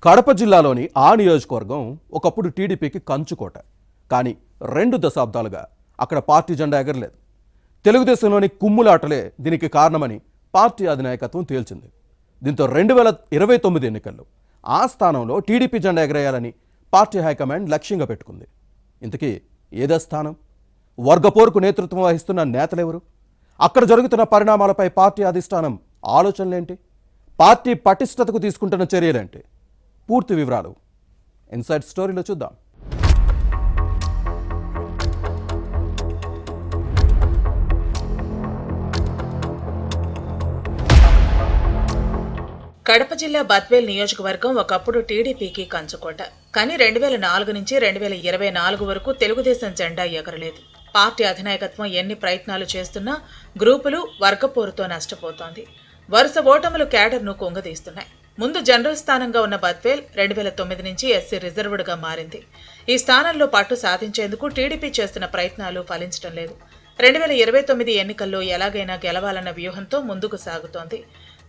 కడప జిల్లాలోని ఆ నియోజకవర్గం ఒకప్పుడు టీడీపీకి కంచుకోట. కానీ 2 దశాబ్దాలుగా అక్కడ పార్టీ జెండా ఎగరలేదు. తెలుగుదేశంలోని కుమ్ములాటలే దీనికి కారణమని పార్టీ అధినాయకత్వం తేల్చింది. దీంతో 2029 ఎన్నికల్లో ఆ స్థానంలో టీడీపీ జెండా ఎగరేయాలని పార్టీ హైకమాండ్ లక్ష్యంగా పెట్టుకుంది. ఇంతకీ ఏదో స్థానం? వర్గపోరుకు నేతృత్వం వహిస్తున్న నేతలెవరు? అక్కడ జరుగుతున్న పరిణామాలపై పార్టీ అధిష్టానం ఆలోచనలేంటి? పార్టీ పటిష్టతకు తీసుకుంటున్న చర్యలేంటి? పూర్తి వివరాలు ఇన్సైడ్ స్టోరీలో చూద్దాం. కడప జిల్లా బద్వేల్ నియోజకవర్గం ఒకప్పుడు టీడీపీకి కంచుకోట. కానీ 2004 నుంచి 2024 వరకు తెలుగుదేశం జెండా ఎగరలేదు. పార్టీ అధినాయకత్వం ఎన్ని ప్రయత్నాలు చేస్తున్నా గ్రూపులు వర్గపోరుతో నష్టపోతోంది. వరుస ఓటములు క్యాడర్ను కుంగదీస్తున్నాయి. ముందు జనరల్ స్థానంగా ఉన్న బద్వేల్ 2009 నుంచి ఎస్సీ రిజర్వ్డ్గా మారింది. ఈ స్థానంలో పట్టు సాధించేందుకు టీడీపీ చేస్తున్న ప్రయత్నాలు ఫలించడం లేదు. 2029 ఎన్నికల్లో ఎలాగైనా గెలవాలన్న వ్యూహంతో ముందుకు సాగుతోంది.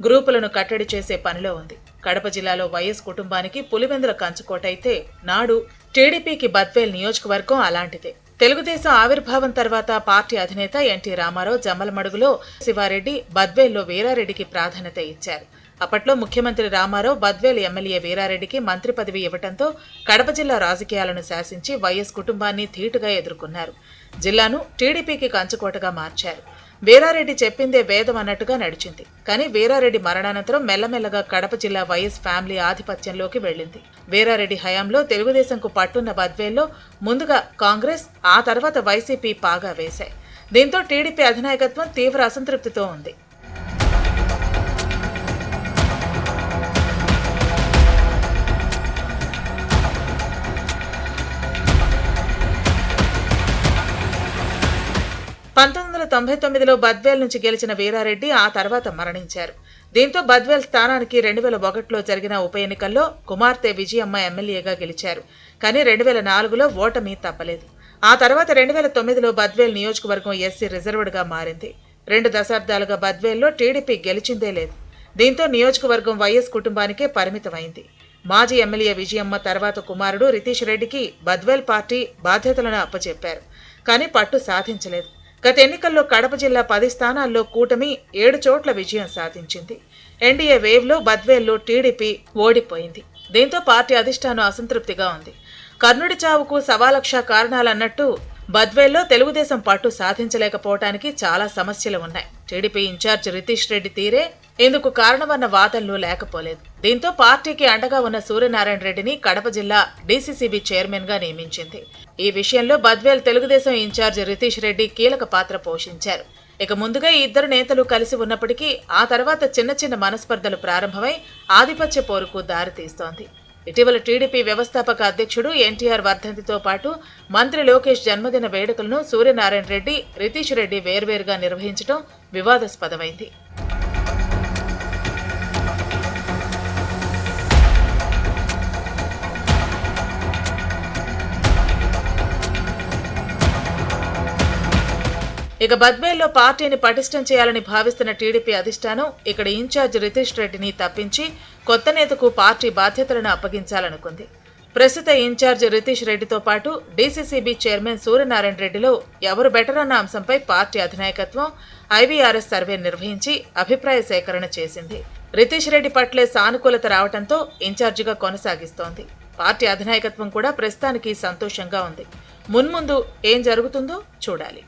గ్రూపులను కట్టడి చేసే పనిలో ఉంది. కడప జిల్లాలో వైఎస్ కుటుంబానికి పులివెందుల కంచుకోట అయితే, నాడు టీడీపీకి బద్వేల్ నియోజకవర్గం అలాంటిదే. తెలుగుదేశం ఆవిర్భావం తర్వాత పార్టీ అధినేత ఎన్టీ రామారావు జమ్మలమడుగులో శివారెడ్డి, బద్వేల్లో వీరారెడ్డికి ప్రాధాన్యత ఇచ్చారు. అప్పట్లో ముఖ్యమంత్రి రామారావు బద్వేల్ ఎమ్మెల్యే వీరారెడ్డికి మంత్రి పదవి ఇవ్వడంతో కడప జిల్లా రాజకీయాలను శాసించి వైఎస్ కుటుంబాన్ని ధీటుగా ఎదుర్కొన్నారు. జిల్లాను టీడీపీకి కంచుకోటగా మార్చారు. వీరారెడ్డి చెప్పిందే వేదం అన్నట్టుగా నడిచింది. కానీ వీరారెడ్డి మరణానంతరం మెల్లమెల్లగా కడప జిల్లా వైఎస్ ఫ్యామిలీ ఆధిపత్యంలోకి వెళ్లింది. వీరారెడ్డి హయాంలో తెలుగుదేశంకు పట్టున్న బద్వేల్లో ముందుగా కాంగ్రెస్, ఆ తర్వాత వైసీపీ పాగా వేశాయి. దీంతో టీడీపీ అధినాయకత్వం తీవ్ర అసంతృప్తితో ఉంది. లో బద్వేల్ నుంచి గెలిచిన వీరారెడ్డి ఆ తర్వాత మరణించారు. దీంతో బద్వేల్ స్థానానికి 2001లో జరిగిన ఉప ఎన్నికల్లో కుమార్తె విజయమ్మ ఎమ్మెల్యేగా గెలిచారు. కానీ 2004లో ఓటమి తప్పలేదు. ఆ తర్వాత 2009లో బద్వేల్ నియోజకవర్గం ఎస్సీ రిజర్వ్డ్గా మారింది. 2 దశాబ్దాలుగా బద్వేల్లో టీడీపీ గెలిచిందే లేదు. దీంతో నియోజకవర్గం వైఎస్ కుటుంబానికే పరిమితమైంది. మాజీ ఎమ్మెల్యే విజయమ్మ తర్వాత కుమారుడు రితీష్ రెడ్డికి బద్వేల్ పార్టీ బాధ్యతలను అప్పచెప్పారు. కానీ పట్టు సాధించలేదు. గత ఎన్నికల్లో కడప జిల్లా 10 స్థానాల్లో కూటమి 7 చోట్ల విజయం సాధించింది. ఎన్డీఏ వేవ్లో బద్వేల్లో టీడీపీ ఓడిపోయింది. దీంతో పార్టీ అధిష్టానం అసంతృప్తిగా ఉంది. కర్ణుడి చావుకు 1,00,000 కారణాలన్నట్టు బద్వేల్లో తెలుగుదేశం పట్టు సాధించలేకపోవటానికి చాలా సమస్యలు ఉన్నాయి. టీడీపీ ఇన్ఛార్జ్ రితీష్ రెడ్డి తీరే ఇందుకు కారణమన్న వాదనలు లేకపోలేదు. దీంతో పార్టీకి అండగా ఉన్న సూర్యనారాయణ రెడ్డిని కడప జిల్లా డీసీసీబీ చైర్మన్ గా నియమించింది. ఈ విషయంలో బద్వేల్ తెలుగుదేశం ఇన్ఛార్జ్ రితీష్ రెడ్డి కీలక పాత్ర పోషించారు. ఇక ముందుగా ఈ ఇద్దరు నేతలు కలిసి ఉన్నప్పటికీ ఆ తర్వాత చిన్న చిన్న మనస్పర్ధలు ప్రారంభమై ఆధిపత్య పోరుకు దారితీస్తోంది. ఇటీవల టీడీపీ వ్యవస్థాపక అధ్యక్షుడు ఎన్టీఆర్ వర్ధంతితో పాటు మంత్రి లోకేష్ జన్మదిన వేడుకలను సూర్యనారాయణ రెడ్డి, రితీష్ రెడ్డి వేర్వేరుగా నిర్వహించడం వివాదాస్పదమైంది. ఇక బద్వేల్లో పార్టీని పటిష్టం చేయాలని భావిస్తున్న టీడీపీ అధిష్టానం ఇక్కడ ఇన్ఛార్జ్ రితీష్ రెడ్డిని తప్పించి కొత్త నేతకు పార్టీ బాధ్యతలను అప్పగించాలనుకుంది. ప్రస్తుత ఇన్ఛార్జ్ రితీష్ రెడ్డితో పాటు డీసీసీబీ చైర్మన్ సూర్యనారాయణ రెడ్డిలో ఎవరు బెటర్ అన్న అంశంపై పార్టీ అధినాయకత్వం ఐవీఆర్ఎస్ సర్వే నిర్వహించి అభిప్రాయ సేకరణ చేసింది. రితీష్ రెడ్డి పట్లే సానుకూలత రావడంతో ఇన్ఛార్జిగా కొనసాగిస్తోంది. పార్టీ అధినాయకత్వం కూడా ప్రస్తుతానికి సంతోషంగా ఉంది. మున్ముందు ఏం జరుగుతుందో చూడాలి.